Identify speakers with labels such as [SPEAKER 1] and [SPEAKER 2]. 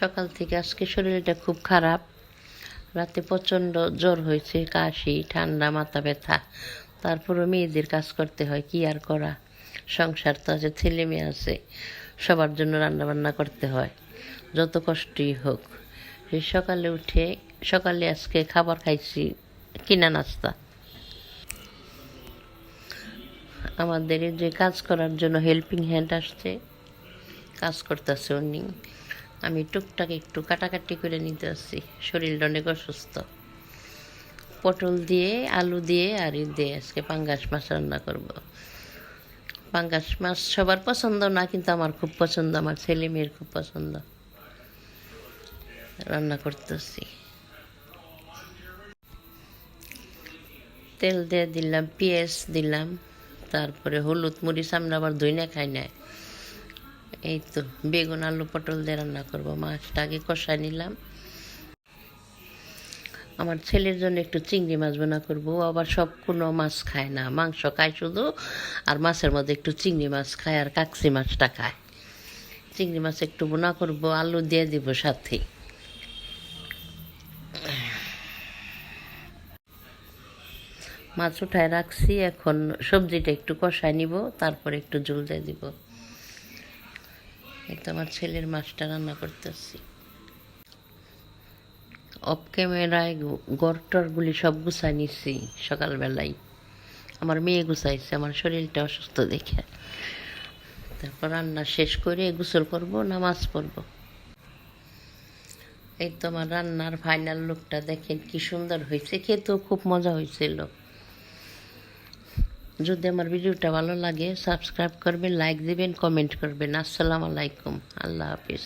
[SPEAKER 1] সকাল থেকে আজকে শরীরটা খুব খারাপ। রাতে প্রচণ্ড জ্বর হয়েছে, কাশি, ঠান্ডা, মাথা ব্যথা। তারপরও মেয়েদের কাজ করতে হয়, কি আর করা। সংসার তো আছে, ছেলে মেয়ে আছে, সবার জন্য রান্নাবান্না করতে হয়, যত কষ্টই হোক। এই সকালে আজকে খাবার খাইছি, কিনা নাস্তা। আমাদের এই যে কাজ করার জন্য হেল্পিং হ্যান্ড আসছে, কাজ করতেছে উনি। আমি টুকটাক একটু কাটাকাটি করে নিতে আসছি, শরীরটা অনেক অসুস্থ। পটল দিয়ে, আলু দিয়ে আর দিয়ে আজকে পাঙ্গাস মাছ রান্না করব। পাঙ্গাস মাছ সবার পছন্দ না, কিন্তু আমার খুব পছন্দ, আমার ছেলে মেয়ের খুব পছন্দ। রান্না করতেছি, তেল দিয়ে দিলাম, পেঁয়াজ দিলাম, তারপরে হলুদ মরিচ। আমরা আবার ধইনা খাই না। এই তো বেগুন আলু পটল দিয়ে রান্না করবো। মাছটা আগে কষায় নিলাম। আমার ছেলের জন্য একটু চিংড়ি মাছ বোনা করবো। আবার সব কোনো মাছ খায় না, মাংস খায় শুধু, আর মাছের মধ্যে একটু চিংড়ি মাছ খায়, আর কাকসি মাছটা খায়। চিংড়ি মাছ একটু বোনা করবো, আলু দিয়ে দিব সাথে। মাছ উঠায় রাখছি, এখন সবজিটা একটু কষায় নিব, তারপরে একটু ঝোল দিয়ে দিব। এই তো আমার ছেলের মাছটা রান্না করতেছি। অফ ক্যামেরায় গড়টরগুলি সব গুছাই নিচ্ছি সকালবেলায়। আমার মেয়ে গুছাইছে, আমার শরীরটা অসুস্থ দেখে। তারপর রান্না শেষ করে গোসল করব, নামাজ পড়ব। এই তো আমার রান্নার ফাইনাল লুকটা দেখেন, কি সুন্দর হয়েছে, খেতেও খুব মজা হয়েছিল। যদি আমার ভিডিওটা ভালো লাগে সাবস্ক্রাইব করবেন, লাইক দিবেন, কমেন্ট করবেন। আসসালামু আলাইকুম, আল্লাহ হাফিজ।